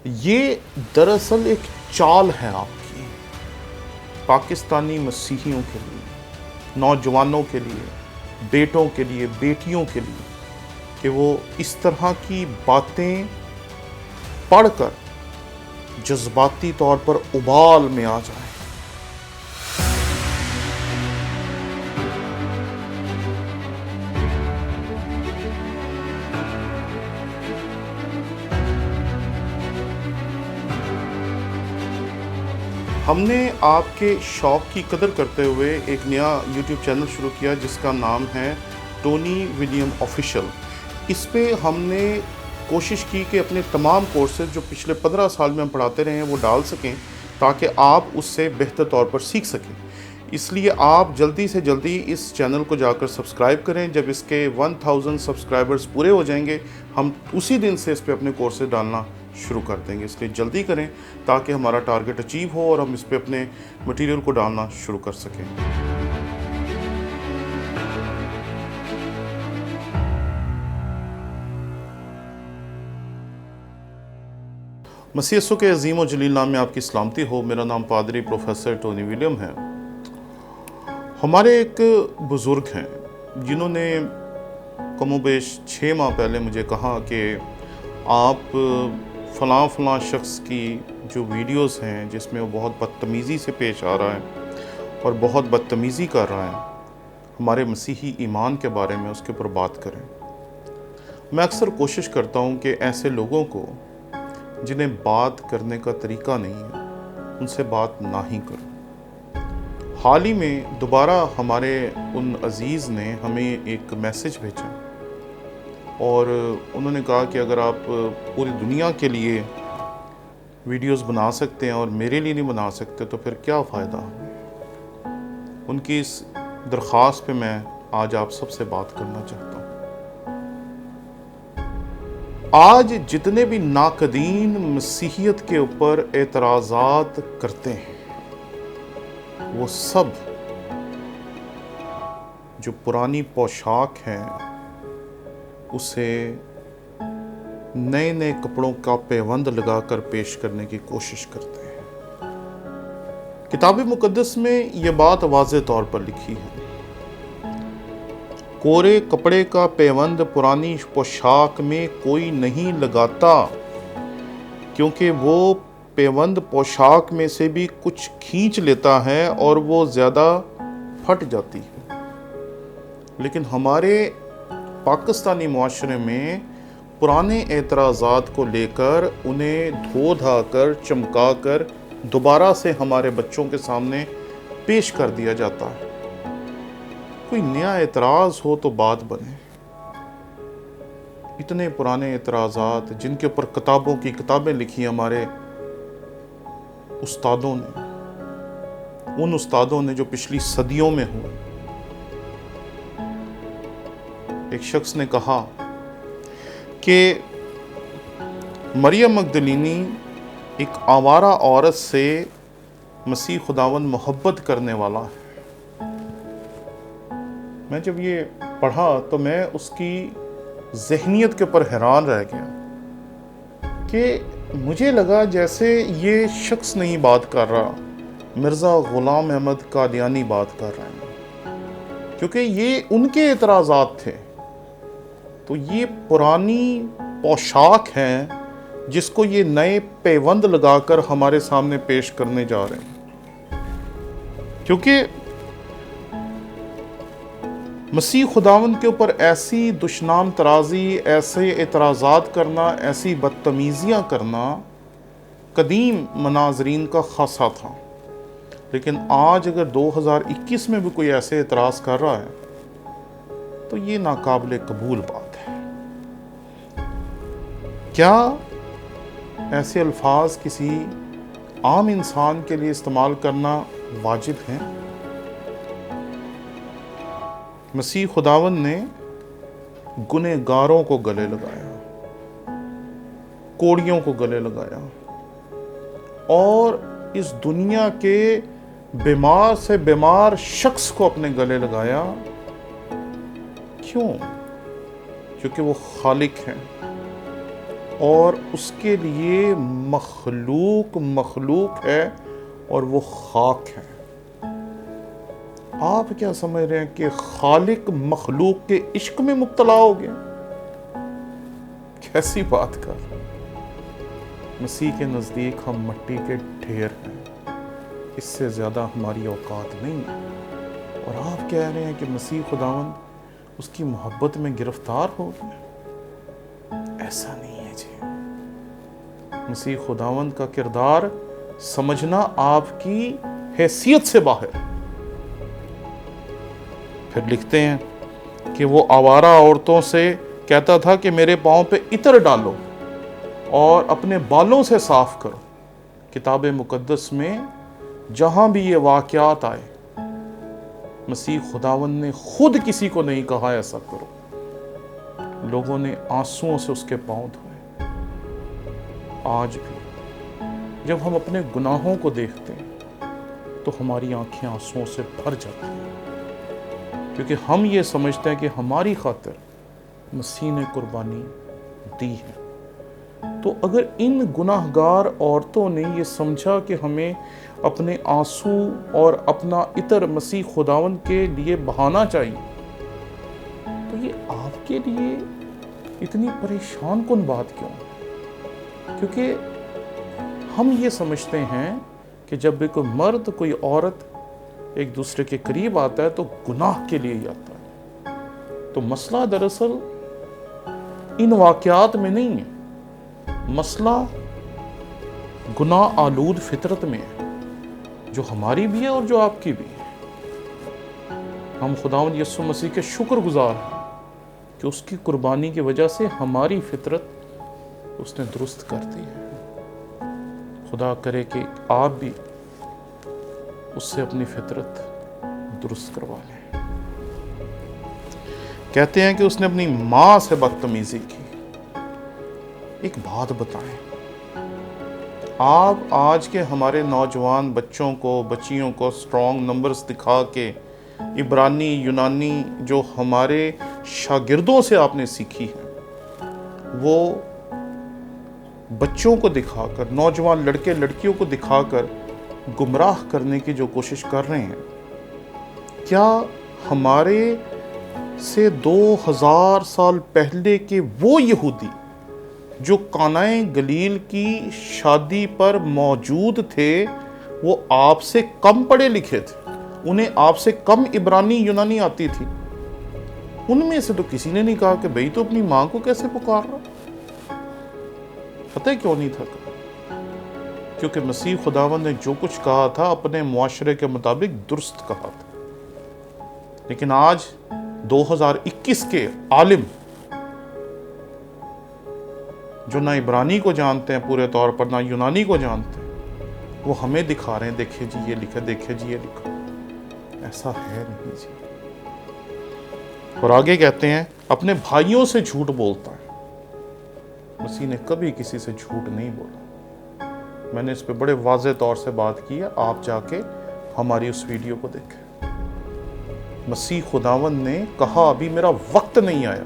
یہ دراصل ایک چال ہے آپ کی پاکستانی مسیحیوں کے لیے، نوجوانوں کے لیے، بیٹوں کے لیے، بیٹیوں کے لیے، کہ وہ اس طرح کی باتیں پڑھ کر جذباتی طور پر ابال میں آ جائیں۔ ہم نے آپ کے شوق کی قدر کرتے ہوئے ایک نیا یوٹیوب چینل شروع کیا جس کا نام ہے ٹونی ولیم آفیشل۔ اس پہ ہم نے کوشش کی کہ اپنے تمام کورسز جو پچھلے 15 سال میں ہم پڑھاتے رہے ہیں وہ ڈال سکیں تاکہ آپ اس سے بہتر طور پر سیکھ سکیں۔ اس لیے آپ جلدی سے جلدی اس چینل کو جا کر سبسکرائب کریں۔ جب اس کے 1000 سبسکرائبرز پورے ہو جائیں گے ہم اسی دن سے اس پہ اپنے کورسز ڈالنا شروع کر دیں گے، اس لیے جلدی کریں تاکہ ہمارا ٹارگٹ اچیو ہو اور ہم اس پہ اپنے مٹیریل کو ڈالنا شروع کر سکیں۔ مسیح یسوع کے عظیم و جلیل نام میں آپ کی سلامتی ہو۔ میرا نام پادری پروفیسر ٹونی ولیم ہے۔ ہمارے ایک بزرگ ہیں جنہوں نے کم و بیش 6 ماہ پہلے مجھے کہا کہ آپ فلاں شخص کی جو ویڈیوز ہیں جس میں وہ بہت بدتمیزی سے پیش آ رہا ہے اور بہت بدتمیزی کر رہا ہے، ہمارے مسیحی ایمان کے بارے میں اس کے اوپر بات کریں۔ میں اکثر کوشش کرتا ہوں کہ ایسے لوگوں کو جنہیں بات کرنے کا طریقہ نہیں ہے ان سے بات نہ ہی کروں۔ حال ہی میں دوبارہ ہمارے ان عزیز نے ہمیں ایک میسج بھیجا اور انہوں نے کہا کہ اگر آپ پوری دنیا کے لیے ویڈیوز بنا سکتے ہیں اور میرے لیے نہیں بنا سکتے تو پھر کیا فائدہ۔ ان کی اس درخواست پہ میں آج آپ سب سے بات کرنا چاہتا ہوں۔ آج جتنے بھی ناقدین مسیحیت کے اوپر اعتراضات کرتے ہیں وہ سب جو پرانی پوشاک ہے اسے نئے کپڑوں کا پیوند لگا کر پیش کرنے کی کوشش کرتے ہیں۔ کتاب مقدس میں یہ بات واضح طور پر لکھی ہے، کورے کپڑے کا پیوند پرانی پوشاک میں کوئی نہیں لگاتا کیونکہ وہ پیوند پوشاک میں سے بھی کچھ کھینچ لیتا ہے اور وہ زیادہ پھٹ جاتی ہے۔ لیکن ہمارے پاکستانی معاشرے میں پرانے اعتراضات کو لے کر انہیں دھو دھا کر چمکا کر دوبارہ سے ہمارے بچوں کے سامنے پیش کر دیا جاتا ہے۔ کوئی نیا اعتراض ہو تو بات بنے۔ اتنے پرانے اعتراضات جن کے اوپر کتابوں کی کتابیں لکھی ہمارے استادوں نے، ان استادوں نے جو پچھلی صدیوں میں ہوئے۔ ایک شخص نے کہا کہ مریم مگدلینی ایک آوارہ عورت سے مسیح خداوند محبت کرنے والا ہے۔ میں جب یہ پڑھا تو میں اس کی ذہنیت کے اوپر حیران رہ گیا کہ مجھے لگا جیسے یہ شخص نہیں بات کر رہا، مرزا غلام احمد قادیانی بات کر رہے ہیں، کیونکہ یہ ان کے اعتراضات تھے۔ تو یہ پرانی پوشاک ہیں جس کو یہ نئے پیوند لگا کر ہمارے سامنے پیش کرنے جا رہے ہیں، کیونکہ مسیح خداوند کے اوپر ایسی دشنام ترازی، ایسے اعتراضات کرنا، ایسی بدتمیزیاں کرنا قدیم مناظرین کا خاصہ تھا۔ لیکن آج اگر 2021 میں بھی کوئی ایسے اعتراض کر رہا ہے تو یہ ناقابل قبول بات ہے۔ کیا ایسے الفاظ کسی عام انسان کے لیے استعمال کرنا واجب ہیں؟ مسیح خداوند نے گنہگاروں کو گلے لگایا، کوڑیوں کو گلے لگایا اور اس دنیا کے بیمار سے بیمار شخص کو اپنے گلے لگایا۔ کیوں؟ کیونکہ وہ خالق ہیں، اور اس کے لیے مخلوق ہے اور وہ خاک ہے۔ آپ کیا سمجھ رہے ہیں کہ خالق مخلوق کے عشق میں مبتلا ہو گیا؟ کیسی بات کر رہے ہیں؟ مسیح کے نزدیک ہم مٹی کے ڈھیر ہیں، اس سے زیادہ ہماری اوقات نہیں ہے۔ اور آپ کہہ رہے ہیں کہ مسیح خداوند اس کی محبت میں گرفتار ہو گیا؟ ایسا نہیں ہے جی۔ مسیح خداوند کا کردار سمجھنا آپ کی حیثیت سے باہر ہے۔ پھر لکھتے ہیں کہ وہ آوارہ عورتوں سے کہتا تھا کہ میرے پاؤں پہ عطر ڈالو اور اپنے بالوں سے صاف کرو۔ کتاب مقدس میں جہاں بھی یہ واقعات آئے، مسیح خداوند نے خود کسی کو نہیں کہا ایسا کرو، لوگوں نے آنسوؤں سے اس کے پاؤں دھوئے۔ آج بھی جب ہم اپنے گناہوں کو دیکھتے ہیں تو ہماری آنکھیں آنسوؤں سے بھر جاتی ہیں، کیونکہ ہم یہ سمجھتے ہیں کہ ہماری خاطر مسیح نے قربانی دی ہے۔ تو اگر ان گناہ گار عورتوں نے یہ سمجھا کہ ہمیں اپنے آنسو اور اپنا عطر مسیح خداوند کے لیے بہانا چاہیے، تو یہ آپ کے لیے اتنی پریشان کن بات کیوں ہے؟ کیونکہ ہم یہ سمجھتے ہیں کہ جب بھی کوئی مرد کوئی عورت ایک دوسرے کے قریب آتا ہے تو گناہ کے لیے ہی آتا ہے۔ تو مسئلہ دراصل ان واقعات میں نہیں ہے، مسئلہ گناہ آلود فطرت میں ہے، جو ہماری بھی ہے اور جو آپ کی بھی ہے۔ ہم خداوند یسوع مسیح کے شکر گزار ہیں کہ اس کی قربانی کی وجہ سے ہماری فطرت اس نے درست کر دی ہے۔ خدا کرے کہ آپ بھی اس سے اپنی فطرت درست کروا لیں۔ کہتے ہیں کہ اس نے اپنی ماں سے بدتمیزی کی۔ ایک بات بتائیں، آپ آج کے ہمارے نوجوان بچوں کو بچیوں کو اسٹرانگ نمبرز دکھا کے عبرانی یونانی جو ہمارے شاگردوں سے آپ نے سیکھی ہے، وہ بچوں کو دکھا کر، نوجوان لڑکے لڑکیوں کو دکھا کر گمراہ کرنے کی جو کوشش کر رہے ہیں، کیا ہمارے سے 2000 سال پہلے کے وہ یہودی جو قانۂ گلیل کی شادی پر موجود تھے، وہ آپ سے کم پڑھے لکھے تھے؟ انہیں آپ سے کم عبرانی یونانی آتی تھی؟ ان میں سے تو کسی نے نہیں کہا کہ بھئی تو اپنی ماں کو کیسے پکار رہا؟ پتہ کیوں نہیں تھا؟ کیونکہ مسیح خداوند نے جو کچھ کہا تھا اپنے معاشرے کے مطابق درست کہا تھا۔ لیکن آج 2021 کے عالم جو نہ عبرانی کو جانتے ہیں پورے طور پر، نہ یونانی کو جانتے ہیں، وہ ہمیں دکھا رہے ہیں دیکھیں جی یہ لکھا، دیکھیں جی یہ لکھا۔ ایسا ہے نہیں جی۔ اور آگے کہتے ہیں اپنے بھائیوں سے جھوٹ بولتا ہے۔ مسیح نے کبھی کسی سے جھوٹ نہیں بولا۔ میں نے اس پہ بڑے واضح طور سے بات کی ہے، آپ جا کے ہماری اس ویڈیو کو دیکھیں۔ مسیح خداوند نے کہا ابھی میرا وقت نہیں آیا۔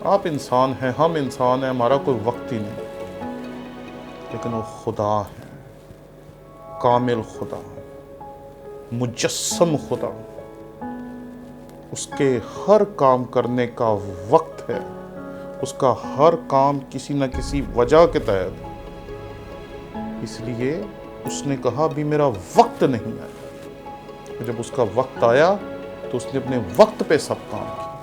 آپ انسان ہیں، ہم انسان ہیں، ہمارا کوئی وقت ہی نہیں، لیکن وہ خدا ہے، کامل خدا، مجسم خدا۔ اس کے ہر کام کرنے کا وقت ہے، اس کا ہر کام کسی نہ کسی وجہ کے تحت۔ اس لیے اس نے کہا ابھی میرا وقت نہیں آیا۔ جب اس کا وقت آیا تو اس نے اپنے وقت پہ سب کام کیا۔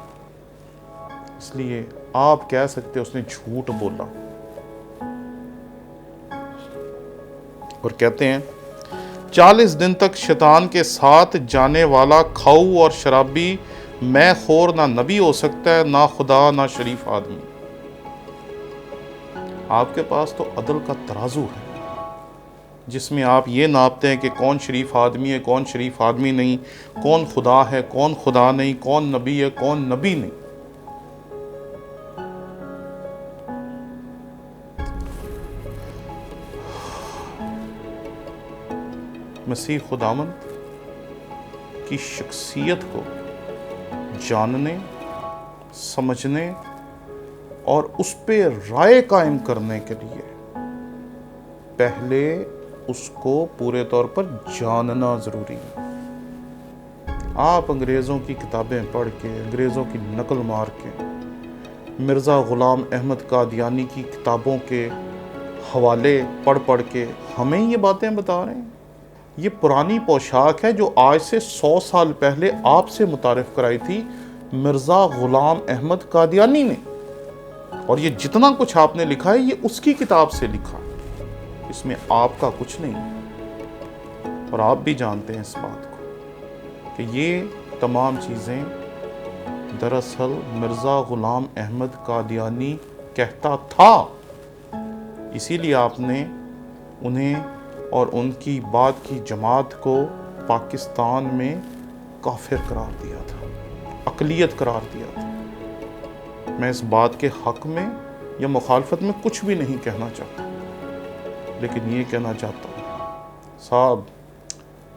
اس لیے آپ کہہ سکتے اس نے جھوٹ بولا۔ اور کہتے ہیں 40 دن تک شیطان کے ساتھ جانے والا کھاؤ اور شرابی میں خور نہ نبی ہو سکتا ہے، نہ خدا نہ شریف آدمی۔ آپ کے پاس تو عدل کا ترازو ہے جس میں آپ یہ ناپتے ہیں کہ کون شریف آدمی ہے، کون شریف آدمی نہیں، کون خدا ہے، کون خدا نہیں، کون نبی ہے، کون نبی نہیں۔ مسیح خداوند کی شخصیت کو جاننے، سمجھنے اور اس پہ رائے قائم کرنے کے لیے پہلے اس کو پورے طور پر جاننا ضروری ہے۔ آپ انگریزوں کی کتابیں پڑھ کے، انگریزوں کی نقل مار کے، مرزا غلام احمد قادیانی کی کتابوں کے حوالے پڑھ کے ہمیں یہ باتیں بتا رہے ہیں۔ یہ پرانی پوشاک ہے جو آج سے 100 سال پہلے آپ سے متعارف کرائی تھی مرزا غلام احمد قادیانی نے، اور یہ جتنا کچھ آپ نے لکھا ہے یہ اس کی کتاب سے لکھا ہے، اس میں آپ کا کچھ نہیں ہے، اور آپ بھی جانتے ہیں اس بات کو کہ یہ تمام چیزیں دراصل مرزا غلام احمد قادیانی کہتا تھا، اسی لیے آپ نے انہیں اور ان کی بعد کی جماعت کو پاکستان میں کافر قرار دیا تھا، اقلیت قرار دیا تھا۔ میں اس بات کے حق میں یا مخالفت میں کچھ بھی نہیں کہنا چاہتا، لیکن یہ کہنا چاہتا ہوں صاحب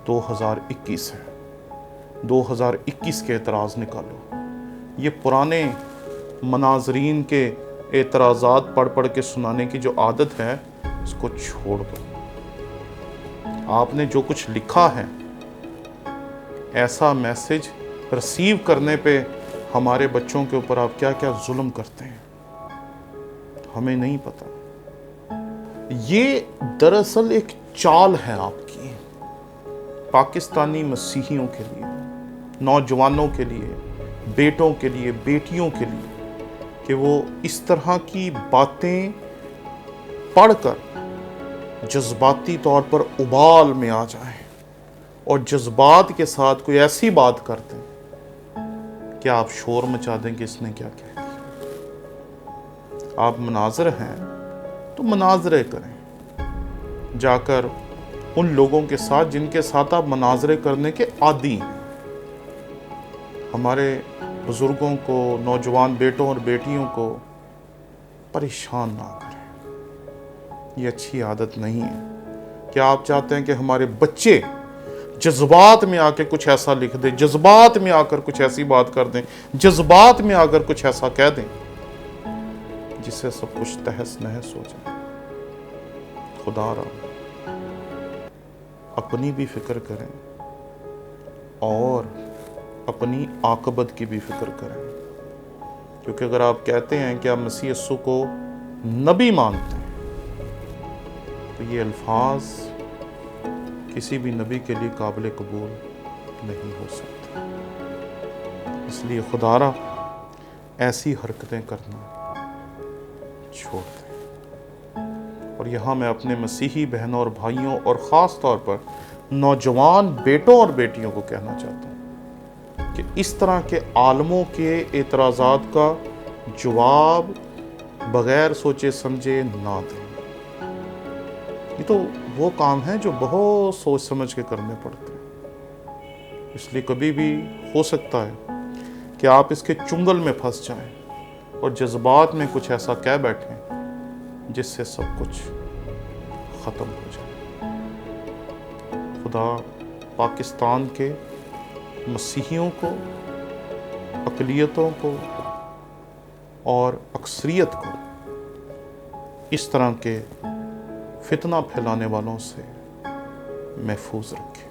2021 ہے، 2021 کے اعتراض نکالو۔ یہ پرانے مناظرین کے اعتراضات پڑھ کے سنانے کی جو عادت ہے اس کو چھوڑ دو۔ آپ نے جو کچھ لکھا ہے، ایسا میسج رسیو کرنے پہ ہمارے بچوں کے اوپر آپ کیا کیا ظلم کرتے ہیں ہمیں نہیں پتا۔ یہ دراصل ایک چال ہے آپ کی پاکستانی مسیحیوں کے لیے، نوجوانوں کے لیے، بیٹوں کے لیے، بیٹیوں کے لیے، کہ وہ اس طرح کی باتیں پڑھ کر جذباتی طور پر ابال میں آ جائیں اور جذبات کے ساتھ کوئی ایسی بات کر دیں کہ آپ شور مچا دیں کہ اس نے کیا کہہ دیا۔ آپ مناظر ہیں تو مناظرے کریں، جا کر ان لوگوں کے ساتھ جن کے ساتھ آپ مناظرے کرنے کے عادی ہیں۔ ہمارے بزرگوں کو، نوجوان بیٹوں اور بیٹیوں کو پریشان نہ کریں، یہ اچھی عادت نہیں ہے۔ کیا آپ چاہتے ہیں کہ ہمارے بچے جذبات میں آ کے کچھ ایسا لکھ دیں، جذبات میں آ کر کچھ ایسی بات کر دیں، جذبات میں آ کر کچھ ایسا کہہ دیں جس سے سب کچھ تہس نہس ہو جائے؟ خدا را اپنی بھی فکر کریں اور اپنی عاقبت کی بھی فکر کریں، کیونکہ اگر آپ کہتے ہیں کہ آپ مسیح یسوع کو نبی مانتے ہیں تو یہ الفاظ کسی بھی نبی کے لیے قابل قبول نہیں ہو سکتے۔ اس لیے خدا را ایسی حرکتیں کرنا چھوڑ دیں۔ اور یہاں میں اپنے مسیحی بہنوں اور بھائیوں اور خاص طور پر نوجوان بیٹوں اور بیٹیوں کو کہنا چاہتا ہوں کہ اس طرح کے عالموں کے اعتراضات کا جواب بغیر سوچے سمجھے نہ دیں۔ یہ تو وہ کام ہے جو بہت سوچ سمجھ کے کرنے پڑتے ہیں، اس لیے کبھی بھی ہو سکتا ہے کہ آپ اس کے چنگل میں پھنس جائیں اور جذبات میں کچھ ایسا کہہ بیٹھیں جس سے سب کچھ ختم ہو جائے۔ خدا پاکستان کے مسیحیوں کو، اقلیتوں کو اور اکثریت کو اس طرح کے فتنہ پھیلانے والوں سے محفوظ رکھے۔